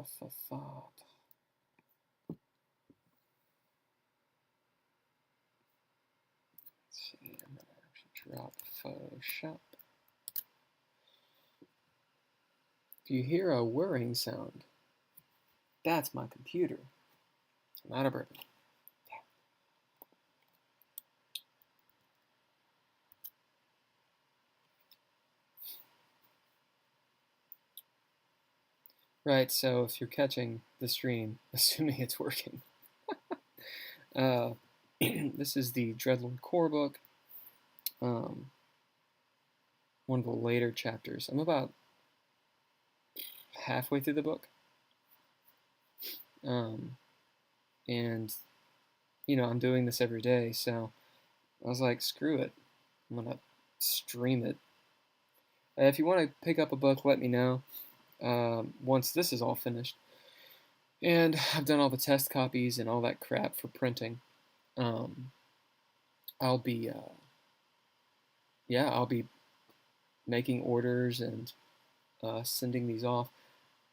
thought. Let's see, I'm going to actually drop Photoshop. If you hear a whirring sound, that's my computer. Not a bourbon. Right, so if you're catching the stream, assuming it's working, this is the DreadLore Corebook, one of the later chapters. I'm about halfway through the book, and you know, I'm doing this every day, so I was like, screw it, I'm gonna stream it. If you want to pick up a book, let me know once this is all finished. And I've done all the test copies and all that crap for printing. I'll be making orders and sending these off.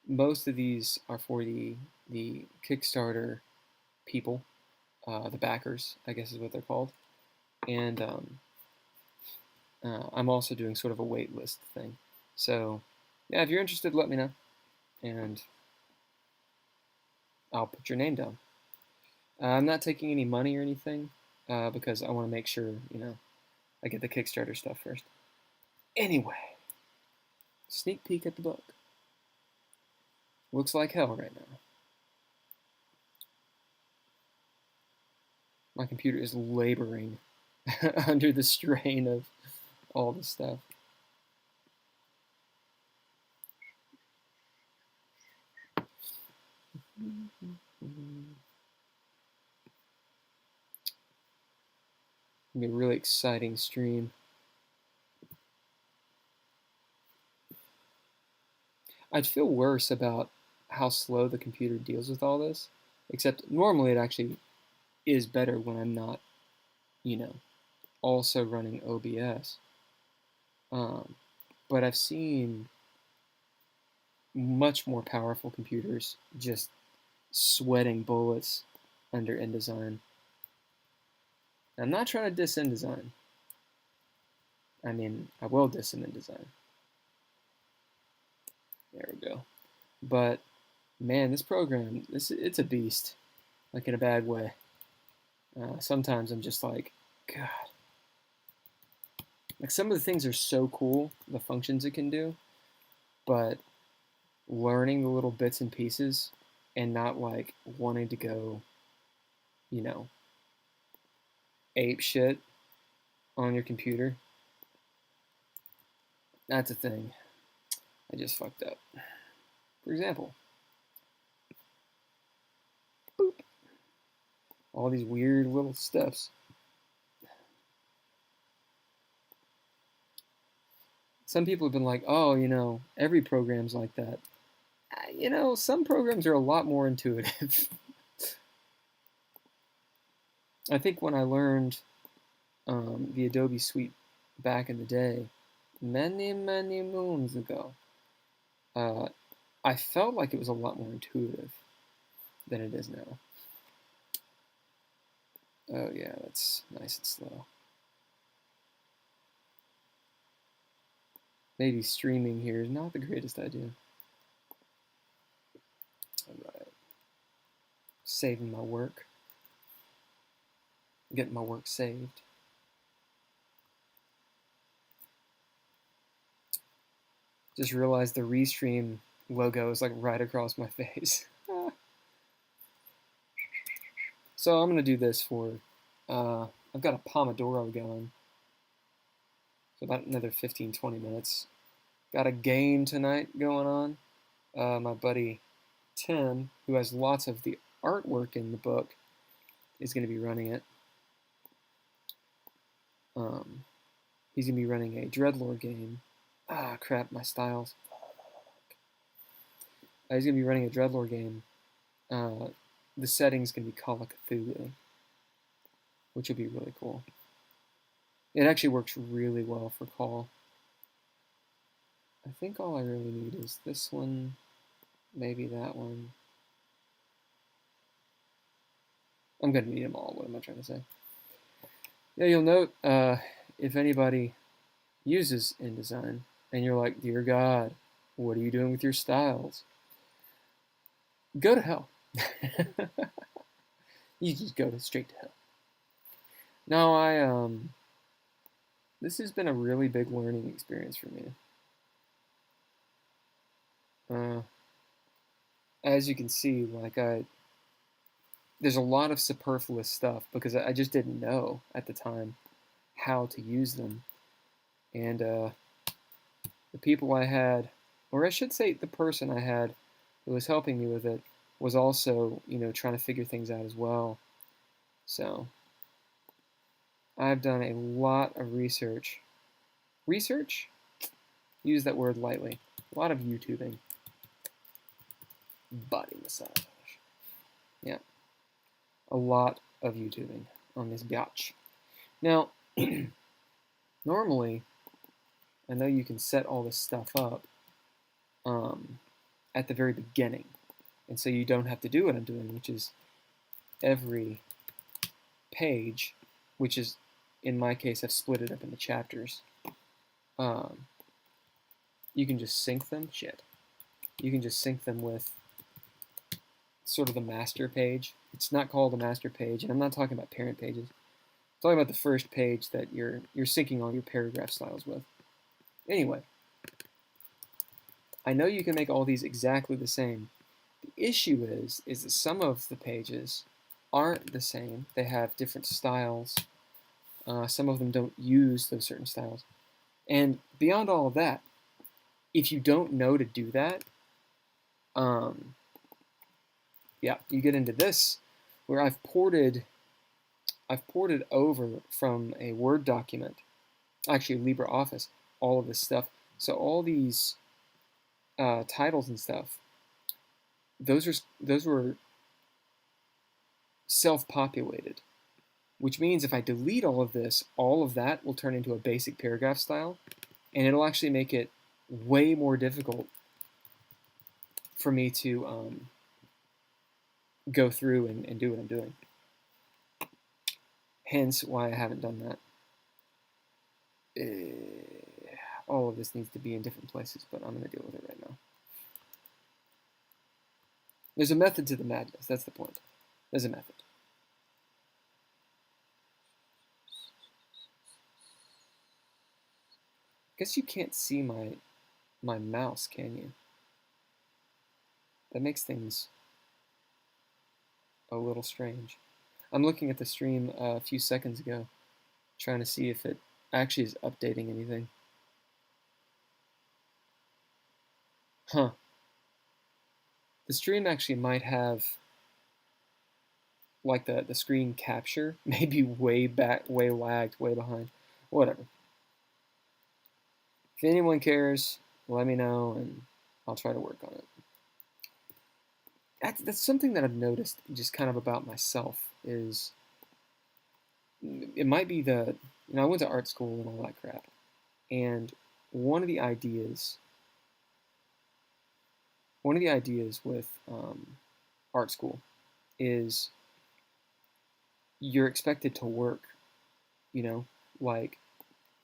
Most of these are for the Kickstarter people, the backers, I guess is what they're called. And I'm also doing sort of a wait list thing. So yeah, if you're interested, let me know, and I'll put your name down. I'm not taking any money or anything because I want to make sure, you know, I get the Kickstarter stuff first. Anyway, sneak peek at the book. Looks like hell right now. My computer is laboring under the strain of all this stuff. It'll be a really exciting stream. I'd feel worse about how slow the computer deals with all this, except normally it actually is better when I'm not, you know, also running OBS. But I've seen much more powerful computers just sweating bullets under InDesign. I'm not trying to diss InDesign. I mean, I will diss him in InDesign. There we go. But man, this program, it's a beast, like in a bad way. Sometimes I'm just like, God. Like some of the things are so cool, the functions it can do, but learning the little bits and pieces and not like wanting to go, you know, ape shit on your computer, that's a thing. I just fucked up. For example, boop, all these weird little steps. Some people have been like, oh, you know, every program's like that. You know, some programs are a lot more intuitive. I think when I learned the Adobe Suite back in the day, many, many moons ago, I felt like it was a lot more intuitive than it is now. Oh yeah, that's nice and slow. Maybe streaming here is not the greatest idea. Alright. Saving my work. Getting my work saved. Just realized the Restream logo is like right across my face. So I'm going to do this for, I've got a Pomodoro going. So about another 15-20 minutes. Got a game tonight going on. My buddy Tim, who has lots of the artwork in the book, is going to be running it. He's going to be running a DreadLore game. Ah, crap, my styles. He's going to be running a DreadLore game. The setting's going to be Call of Cthulhu, which will be really cool. It actually works really well for Call. I think all I really need is this one, maybe that one. I'm going to need them all. What am I trying to say? Yeah, you'll note if anybody uses InDesign and you're like, dear God, what are you doing with your styles? Go to hell. You just go straight to hell. No, this has been a really big learning experience for me. As you can see, there's a lot of superfluous stuff because I just didn't know at the time how to use them. And the people I had, or I should say the person I had who was helping me with it, was also, trying to figure things out as well. So I've done a lot of research. Research? Use that word lightly. A lot of YouTubing. Body massage. Yeah. A lot of YouTubing on this biatch. Now, normally, I know you can set all this stuff up at the very beginning. And so you don't have to do what I'm doing, which is every page, which is, in my case, I've split it up into chapters. You can just sync them. You can just sync them with sort of the master page. It's not called a master page, and I'm not talking about parent pages. I'm talking about the first page that you're syncing all your paragraph styles with. Anyway, I know you can make all these exactly the same. The issue is that some of the pages aren't the same. They have different styles. Some of them don't use those certain styles. And beyond all of that, if you don't know to do that, yeah, you get into this where I've ported over from a Word document, actually LibreOffice, all of this stuff. So all these titles and stuff, those were self-populated, which means if I delete all of this, all of that will turn into a basic paragraph style, and it'll actually make it way more difficult for me to go through and do what I'm doing. Hence why I haven't done that. All of this needs to be in different places, but I'm going to deal with it right now. There's a method to the madness. That's the point. There's a method. I guess you can't see my mouse, can you? That makes things a little strange. I'm looking at the stream a few seconds ago, trying to see if it actually is updating anything. Huh. The stream actually might have like the screen capture, maybe way back, way lagged, way behind. Whatever. If anyone cares, let me know and I'll try to work on it. That's something that I've noticed just kind of about myself is it might be I went to art school and all that crap, and one of the ideas with art school is you're expected to work, like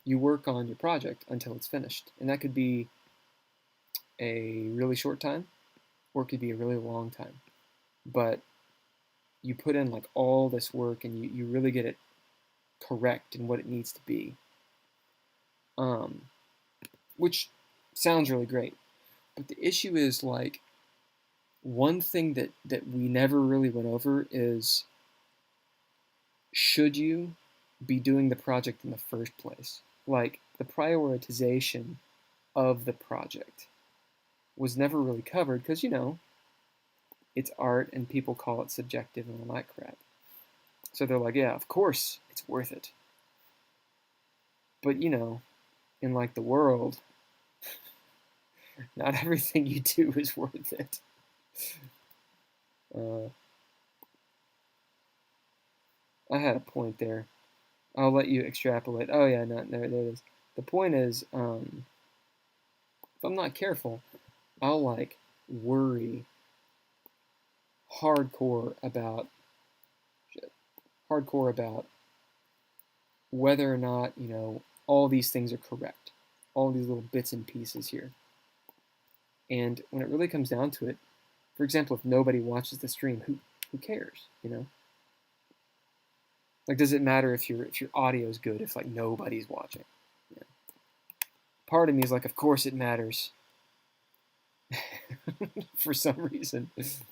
you work on your project until it's finished, and that could be a really short time or it could be a really long time, but you put in like all this work and you really get it correct in what it needs to be, which sounds really great. But the issue is like one thing that we never really went over is should you be doing the project in the first place? Like the prioritization of the project was never really covered because, it's art and people call it subjective and all that crap. So they're like, yeah, of course it's worth it. But, in like the world, not everything you do is worth it. I had a point there. I'll let you extrapolate. Oh yeah, no, there it is. The point is, if I'm not careful, I'll like worry hardcore about whether or not, all these things are correct, all these little bits and pieces here. And when it really comes down to it, for example, if nobody watches the stream, who cares, Like, does it matter if your audio is good if like nobody's watching? Yeah. Part of me is like, of course it matters. For some reason. Let's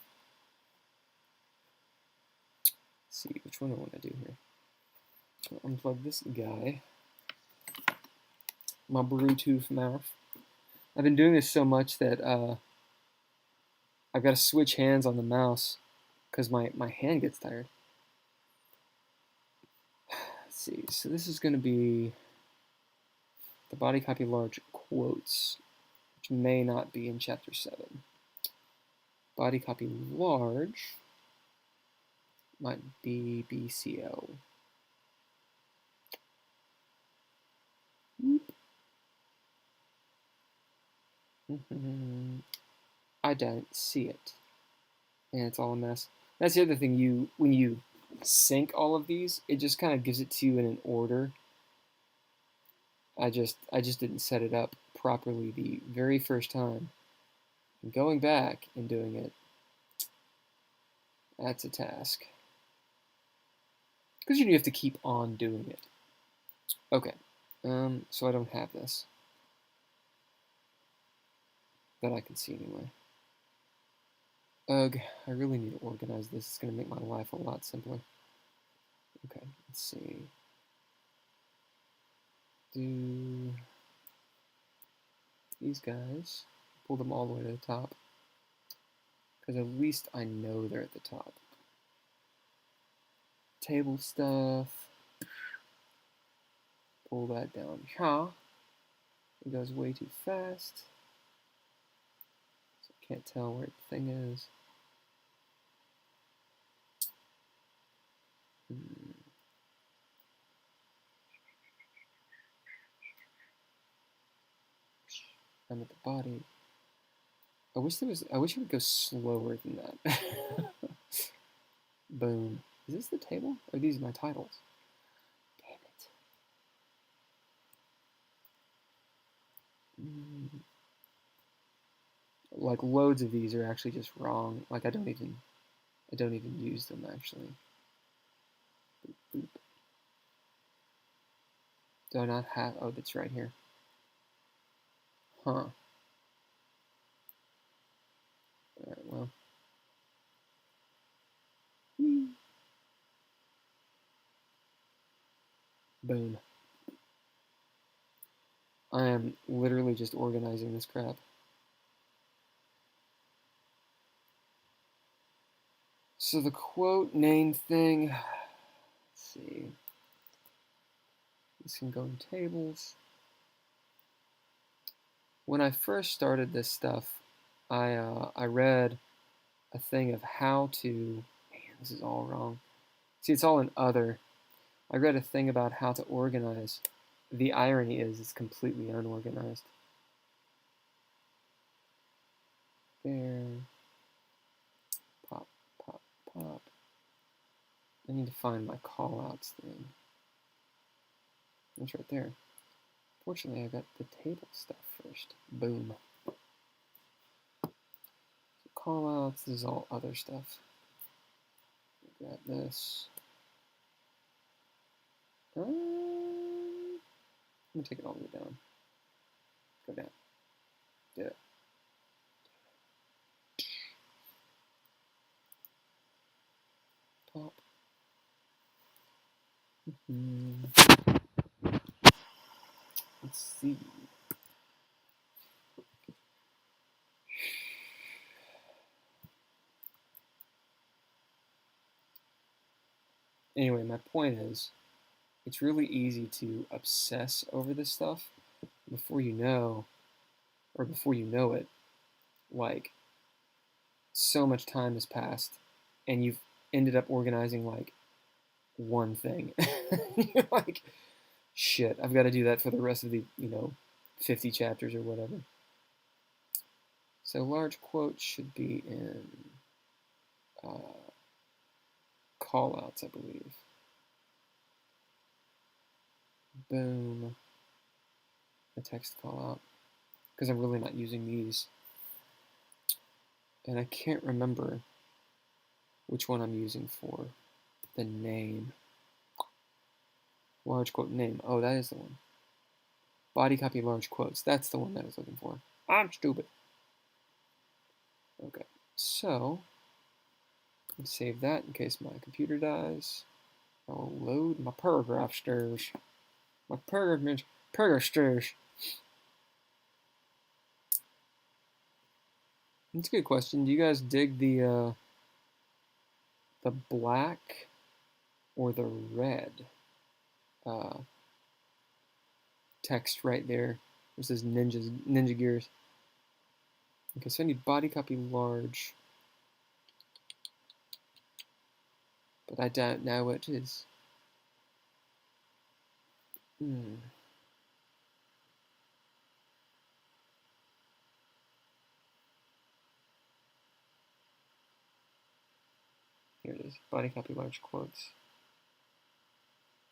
see, which one do I want to do here? I'll unplug this guy. My Bluetooth mouse. I've been doing this so much that I've got to switch hands on the mouse because my hand gets tired. Let's see, so this is going to be the body copy large quotes, which may not be in chapter 7. Body copy large might be BCO. I don't see it. And it's all a mess. That's the other thing, when you sync all of these, it just kind of gives it to you in an order. I just didn't set it up properly the very first time. And going back and doing it, that's a task. Because you have to keep on doing it. Okay, so I don't have this. That I can see anyway. Ugh, I really need to organize this. It's going to make my life a lot simpler. Okay, let's see. Do these guys. Pull them all the way to the top. Because at least I know they're at the top. Table stuff. Pull that down here. It goes way too fast. So I can't tell where the thing is. I'm at the body. I wish it would go slower than that. Boom. Is this the table? Or are these my titles? Damn it. Like loads of these are actually just wrong. Like I don't even use them actually. Boop, boop. Do I not have? Oh, that's right here. Huh. Alright, well. Boom. I am literally just organizing this crap. So the quote name thing, let's see. This can go in tables. When I first started this stuff, I read a thing of how to, man, this is all wrong. See, it's all in other. I read a thing about how to organize. The irony is it's completely unorganized. There. Pop, pop, pop. I need to find my callouts thing. It's right there. Fortunately, I got the table stuff first. Boom. So callouts, this is all other stuff. Grab this. I'm gonna take it all the way down. Go down. Do it. Pop. Let's see. Anyway, my point is, it's really easy to obsess over this stuff. Before you know it, like, so much time has passed, and you've ended up organizing, like, one thing. You're like, shit, I've got to do that for the rest of the, 50 chapters or whatever. So large quotes should be in callouts, I believe. Boom. A text callout. Because I'm really not using these. And I can't remember which one I'm using for the name. Large quote name. Oh, that is the one. Body copy large quotes. That's the one that I was looking for. I'm stupid. Okay, so save that in case my computer dies. I'll load my paragraph stairs. My paragraph stairs. That's a good question. Do you guys dig the black or the red text right there? This is Ninja Gears. Okay, so I need body copy large. But I don't know what it is. Here it is, body copy large quotes.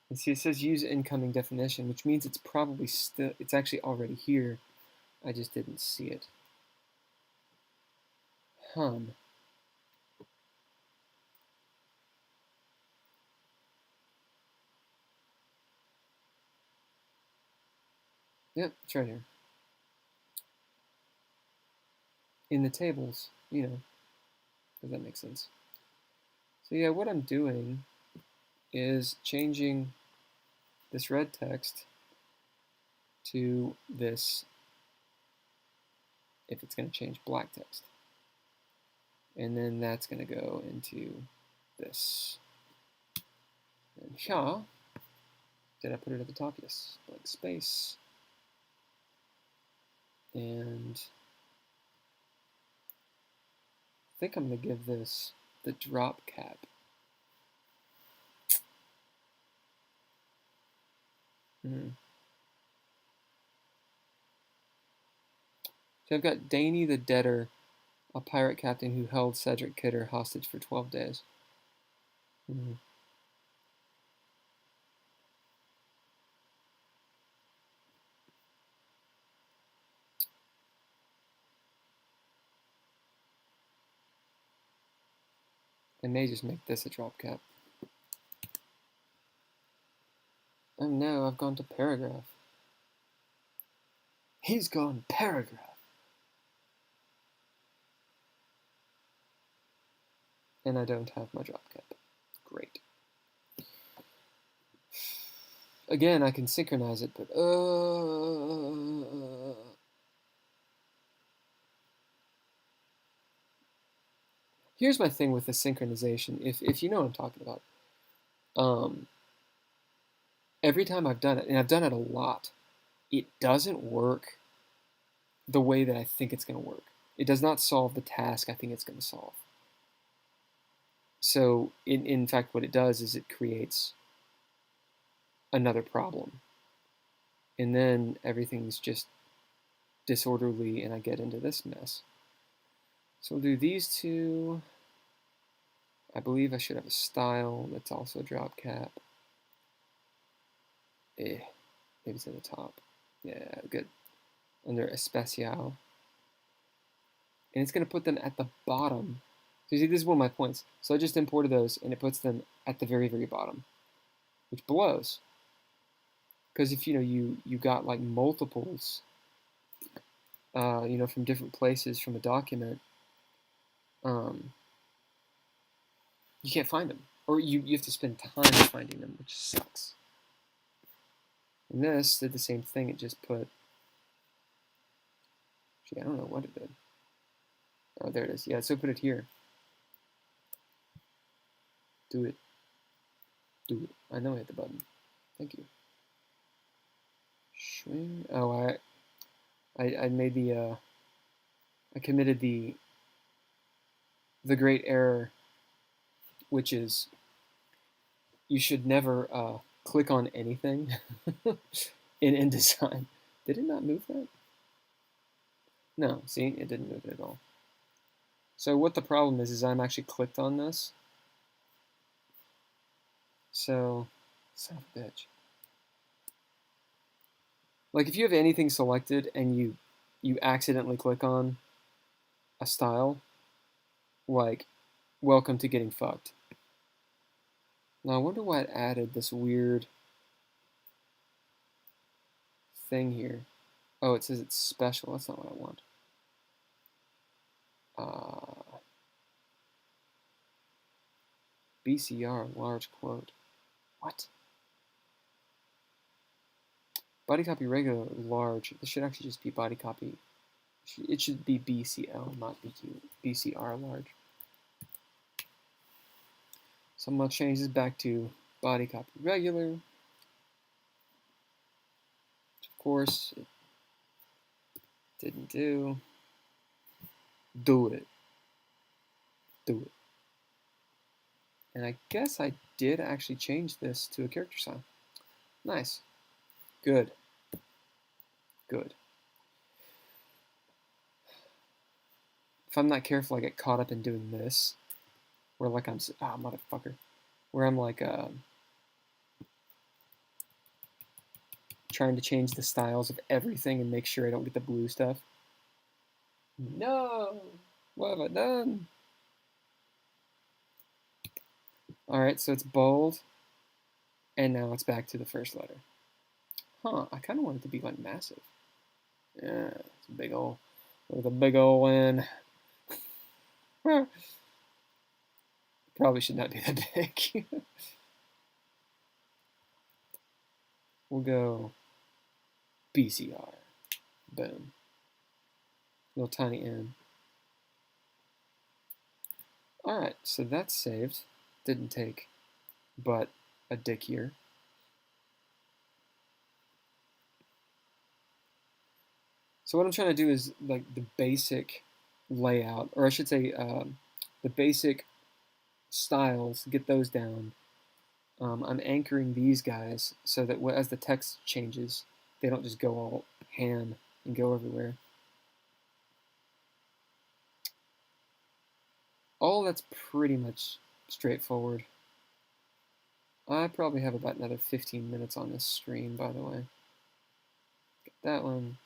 And see, it says use incoming definition, which means it's probably still, it's actually already here. I just didn't see it. Yep, it's right here. In the tables, you know, does that make sense? So yeah, what I'm doing is changing this red text to this, if it's going to change, black text. And then that's going to go into this. And here, did I put it at the top? Yes, blank space. And I think I'm going to give this the drop cap. So I've got Danny the Debtor, a pirate captain who held Cedric Kidder hostage for 12 days. I may just make this a drop cap. Oh no, I've gone to paragraph. He's gone paragraph. And I don't have my drop cap. Great. Again, I can synchronize it, but here's my thing with the synchronization. If you know what I'm talking about, every time I've done it, and I've done it a lot, it doesn't work the way that I think it's going to work. It does not solve the task I think it's going to solve. So, in fact, what it does is it creates another problem. And then everything's just disorderly, and I get into this mess. So we'll do these two. I believe I should have a style that's also a drop cap. Maybe it's at the top. Yeah, good. Under Especial. And it's going to put them at the bottom. So you see, this is one of my points. So I just imported those, and it puts them at the very, very bottom, which blows. Because if you got like multiples, from different places from a document, you can't find them, or you have to spend time finding them, which sucks. And this did the same thing. It just put. Actually, I don't know what it did. Oh, there it is. Yeah, so put it here. Do it. Do it. I know I hit the button. Thank you. Swing. Oh, I made the I committed the great error, which is you should never click on anything in InDesign. Did it not move that? No, see, it didn't move it at all. So what the problem is I'm actually clicked on this. So, son of a bitch. Like if you have anything selected and you accidentally click on a style, like, welcome to getting fucked. Now I wonder why it added this weird thing here. Oh, it says it's special. That's not what I want. BCR, large quote. What? Body copy regular, large. This should actually just be body copy. It should be BCL, not BCR large. So I'm going to change this back to body copy regular. Which of course, it didn't do. Do it. Do it. And I guess I did actually change this to a character style. Nice. Good. Good. If I'm not careful, I get caught up in doing this. Where like I'm, motherfucker. Where I'm like, trying to change the styles of everything and make sure I don't get the blue stuff. No! What have I done? Alright, so it's bold. And now it's back to the first letter. Huh, I kind of want it to be like massive. Yeah, it's a big ol', with a big ol' N. Probably should not be that big. We'll go BCR. Boom. Little tiny N. Alright, so that's saved. Didn't take but a dick year. So what I'm trying to do is like the basic layout, or I should say the basic styles, get those down. I'm anchoring these guys so that as the text changes, they don't just go all ham and go everywhere. All that's pretty much straightforward. I probably have about another 15 minutes on this stream, by the way. Get that one.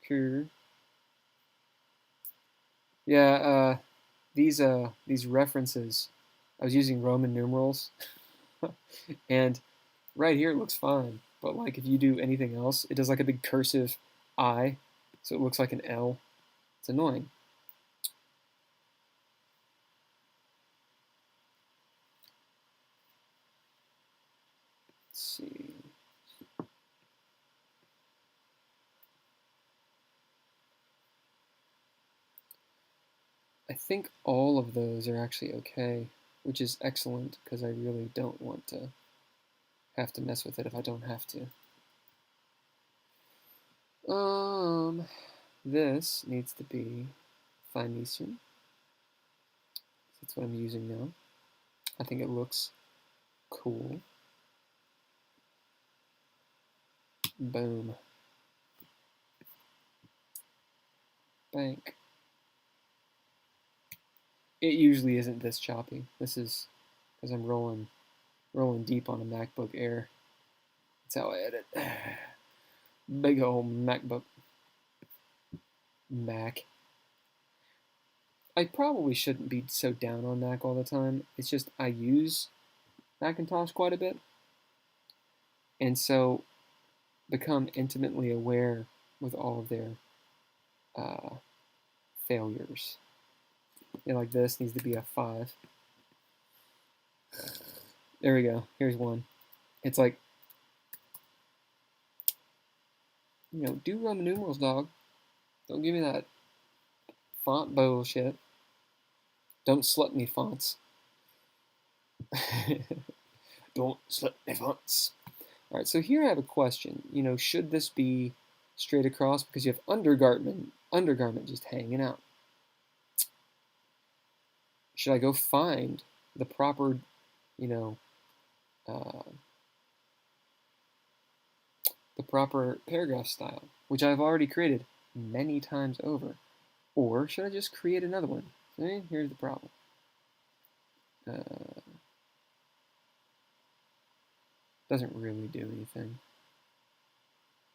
Here. Yeah, these references, I was using Roman numerals, and right here it looks fine, but like if you do anything else, it does like a big cursive I, so it looks like an L. It's annoying. Let's see. I think all of those are actually okay, which is excellent because I really don't want to have to mess with it if I don't have to. This needs to be Phoenician. That's what I'm using now. I think it looks cool. Boom. Bank. It usually isn't this choppy. This is because I'm rolling deep on a MacBook Air. That's how I edit. Big old MacBook. Mac. I probably shouldn't be so down on Mac all the time. It's just I use Macintosh quite a bit. And so become intimately aware with all of their failures. And like this needs to be a 5. There we go. Here's one. It's like, do Roman numerals, dog. Don't give me that font bullshit. Don't slut me fonts. Don't slut me fonts. All right, so here I have a question. Should this be straight across because you have undergarment just hanging out? Should I go find the proper, the proper paragraph style, which I've already created? many times over? Or should I just create another one? See, here's the problem. Doesn't really do anything.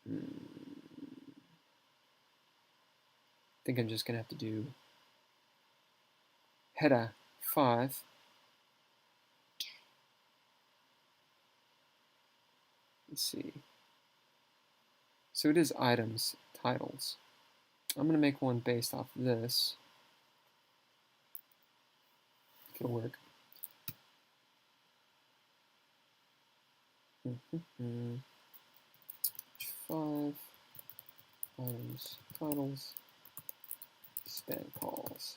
I think I'm just going to have to do header 5. Let's see. So it is items, titles. I'm going to make one based off of this. If it'll work. Five items, titles, span calls.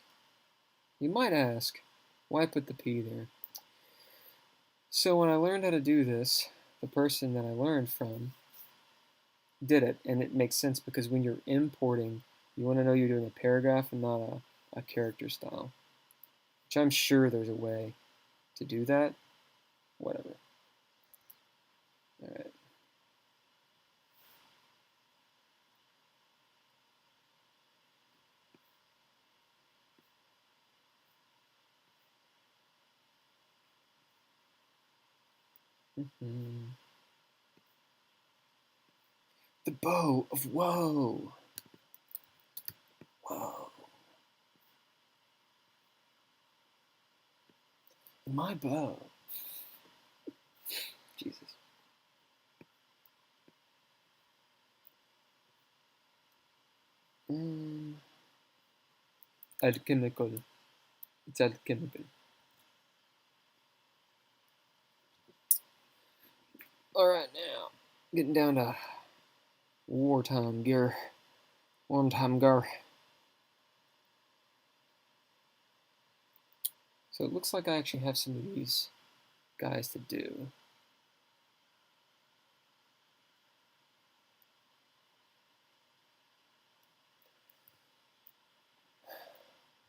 You might ask, why put the P there? So when I learned how to do this, the person that I learned from did it, and it makes sense because when you're importing, you want to know you're doing a paragraph and not a character style, which I'm sure there's a way to do that. Whatever. All right. The bow of woe. Whoa. My bow. Jesus. Alchemical. It's alchemical. Alright, now, getting down to wartime gear. One-time gear. So it looks like I actually have some of these guys to do.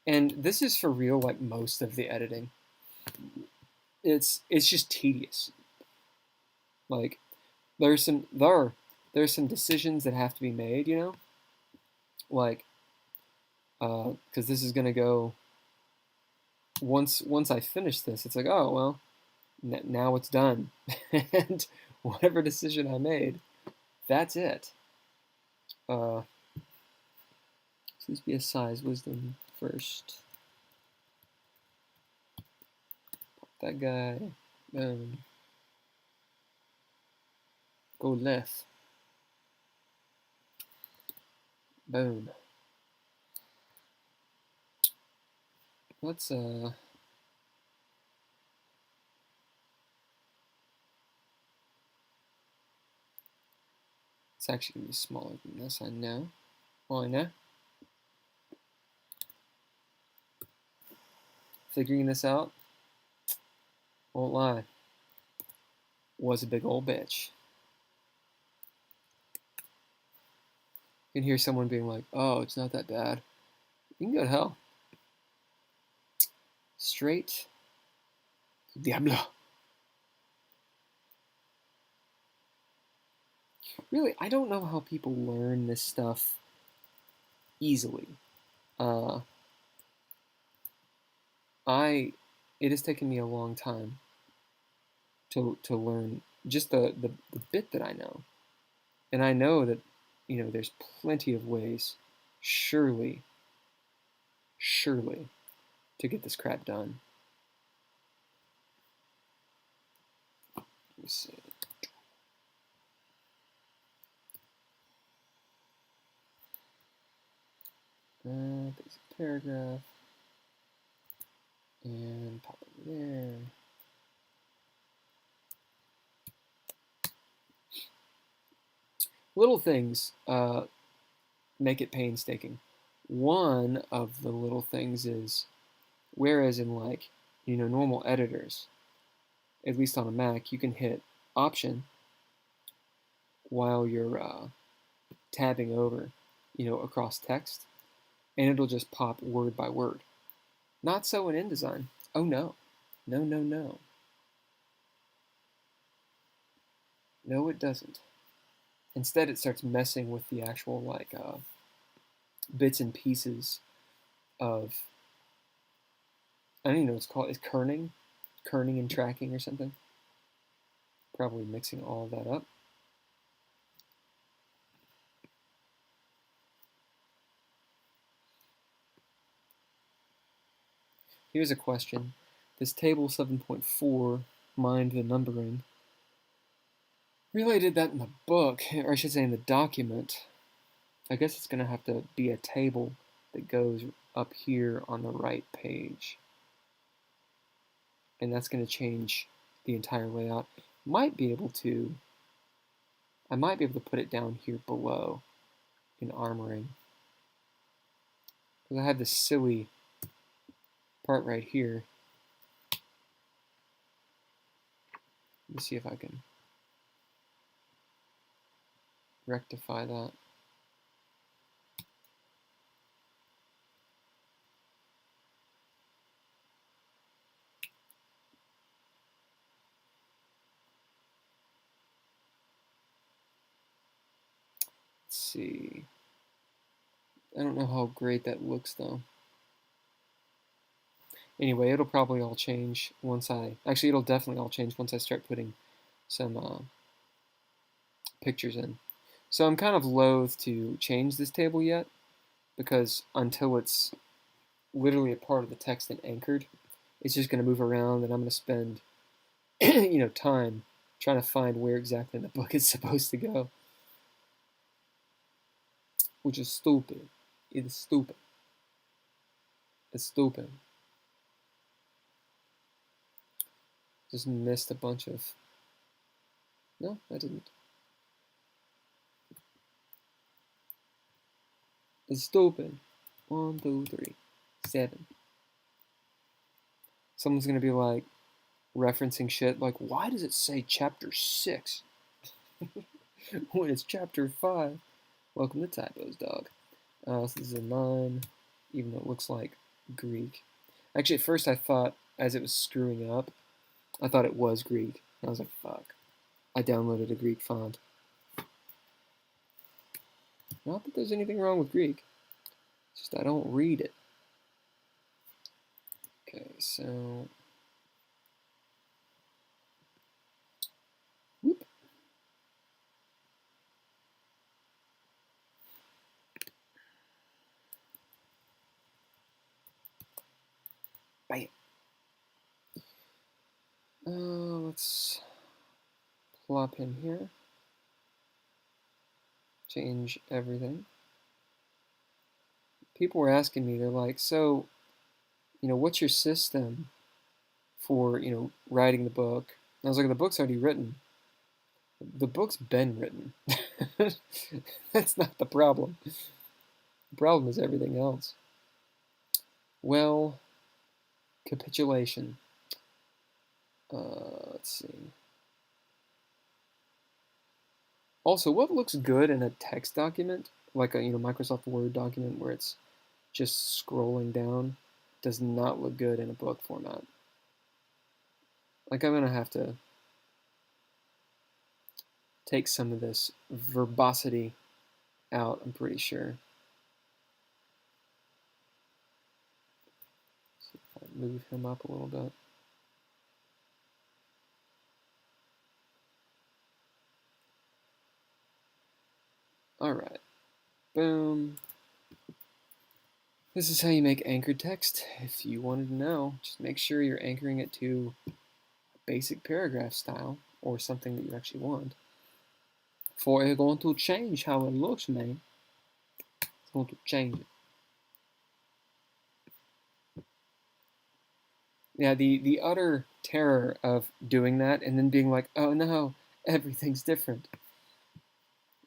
And this is for real, like most of the editing. It's just tedious. Like there's some decisions that have to be made, you know? Like because this is gonna go once I finish this, it's like, oh well, now it's done. And whatever decision I made, that's it. Please be a size wisdom first. Pop that guy. Boom. Go left. Boom. Let's it's actually gonna be smaller than this, I know. Oh, I know. Figuring this out, won't lie, was a big old bitch. You can hear someone being like, oh, it's not that bad. You can go to hell. Straight to Diablo. Really, I don't know how people learn this stuff easily. It has taken me a long time to learn just the bit that I know. And I know that, you know, there's plenty of ways, surely, to get this crap done. Let me see. Basic paragraph. And pop it there. Little things make it painstaking. One of the little things is, whereas in like, you know, normal editors, at least on a Mac, you can hit Option while you're tabbing over, you know, across text, and it'll just pop word by word. Not so in InDesign. Oh no. No, no, no. No, it doesn't. Instead, it starts messing with the actual, like, bits and pieces of, I don't even know what it's called. It's kerning and tracking or something. Probably mixing all that up. Here's a question. This table 7.4, mind the numbering, really did that in the book, or I should say in the document. I guess it's going to have to be a table that goes up here on the right page. And that's going to change the entire layout. I might be able to put it down here below in armoring. Because I have this silly part right here. Let me see if I can rectify that. Let's see. I don't know how great that looks though. Anyway, it'll probably all change once it'll definitely all change once I start putting some pictures in. So I'm kind of loath to change this table yet, because until it's literally a part of the text and anchored, it's just going to move around, and I'm going to spend time trying to find where exactly in the book it's supposed to go, which is stupid. It is stupid. It's stupid. Just missed a bunch of... No, I didn't. It's stupid. 1, 2, 3, 7. Someone's going to be like, referencing shit like, why does it say chapter 6 when it's chapter 5? Welcome to typos, dog. So this is a 9, even though it looks like Greek. Actually, at first I thought, as it was screwing up, I thought it was Greek. And I was like, fuck. I downloaded a Greek font. Not that there's anything wrong with Greek. It's just I don't read it. Okay, so... Whoop. Bam. Let's plop in here. Change everything. People were asking me, they're like, so, what's your system for, writing the book? And I was like, the book's already written. The book's been written. That's not the problem. The problem is everything else. Well, capitulation. Let's see. Also, what looks good in a text document, like a Microsoft Word document where it's just scrolling down, does not look good in a book format. Like, I'm gonna have to take some of this verbosity out, I'm pretty sure. See if I move him up a little bit. Alright. Boom. This is how you make anchored text. If you wanted to know, just make sure you're anchoring it to a basic paragraph style or something that you actually want. For it's going to change how it looks, man. It's going to change it. Yeah, the utter terror of doing that and then being like, oh no, everything's different.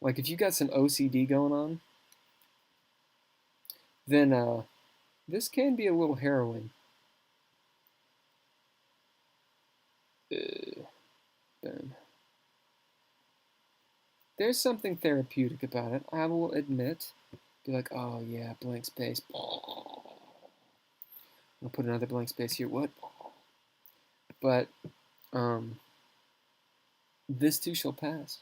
Like, if you got some OCD going on, then this can be a little harrowing. Boom. There's something therapeutic about it, I will admit. Be like, oh yeah, blank space. I'll put another blank space here. What? But this too shall pass.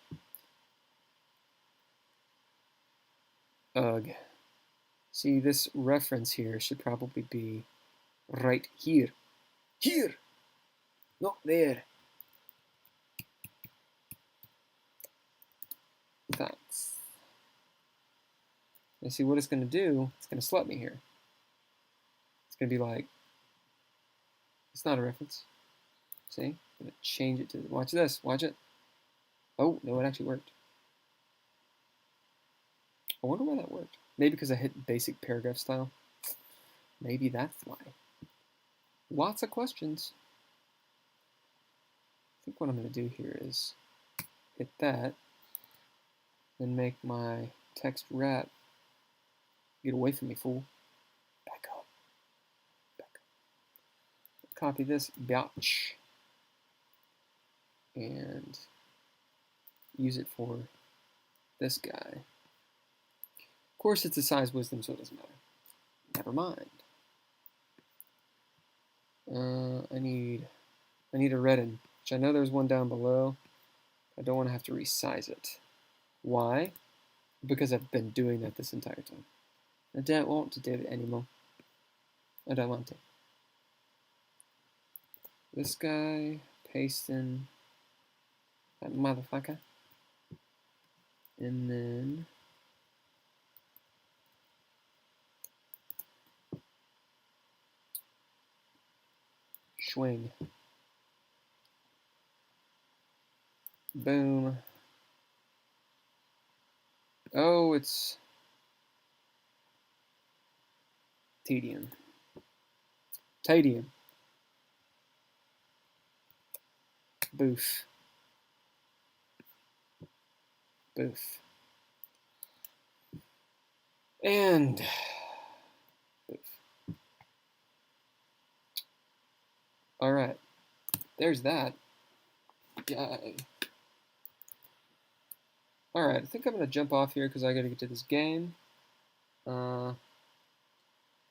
Ugh. See, this reference here should probably be right here. Here! Not there. Thanks. And see what it's going to do, it's going to slut me here. It's going to be like, it's not a reference. See? I'm going to change it to, watch this, watch it. Oh, no, it actually worked. I wonder why that worked. Maybe because I hit basic paragraph style. Maybe that's why. Lots of questions. I think what I'm going to do here is hit that, then make my text wrap. Get away from me, fool. Back up. Back up. Copy this, biatch, and use it for this guy. Of course, it's a size wisdom, so it doesn't matter. Never mind. I need a redden, which I know there's one down below. I don't want to have to resize it. Why? Because I've been doing that this entire time. I don't want to do it anymore. I don't want to. This guy, paste in that motherfucker. And then swing. Boom. Oh, it's tedium. Tedium. Boof. Boof. And boof. All right. There's that. Yay. All right. I think I'm going to jump off here because I got to get to this game. I'm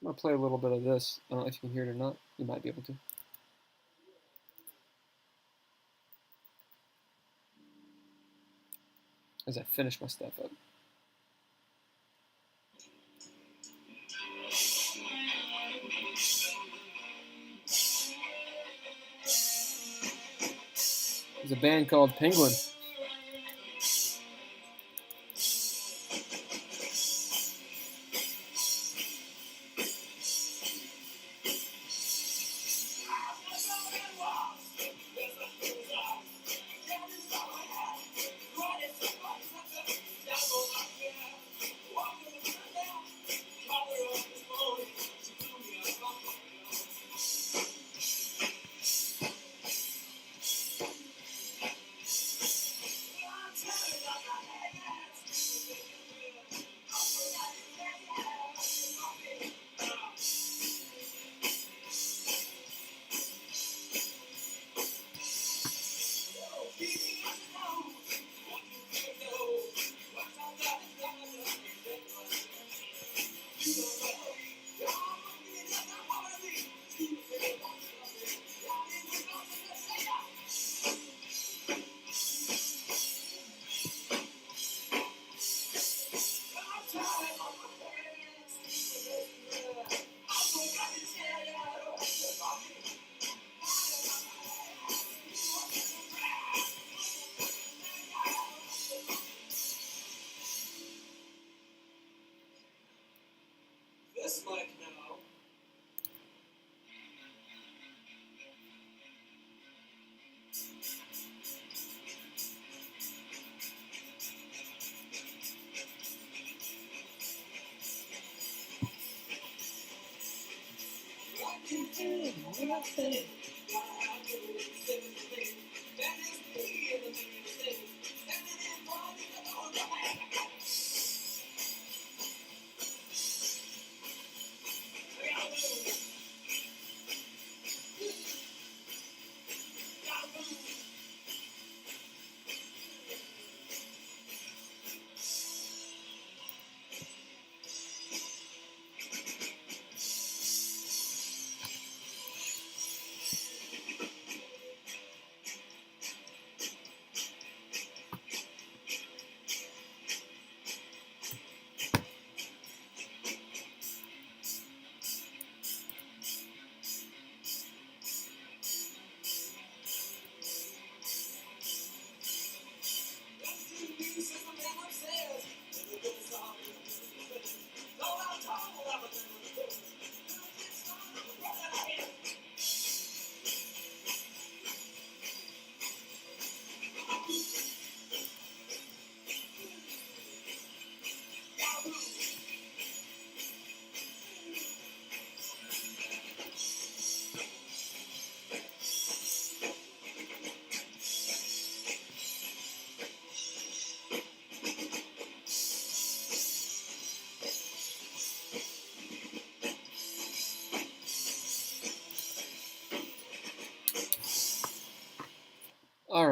going to play a little bit of this. I don't know if you can hear it or not. You might be able to. As I finish my stuff up. There's a band called Penguin.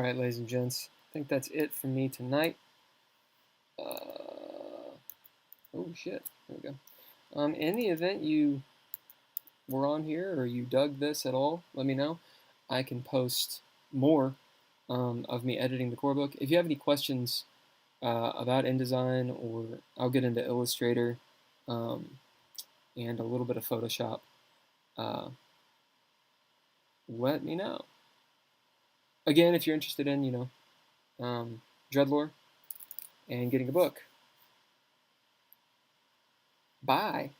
right, ladies and gents, I think that's it from me tonight. Oh shit, there we go. In the event you were on here or you dug this at all, let me know. I can post more of me editing the core book. If you have any questions about InDesign, or I'll get into Illustrator um, and a little bit of Photoshop, uh, let me know. Again, if you're interested in, DreadLore and getting a book. Bye.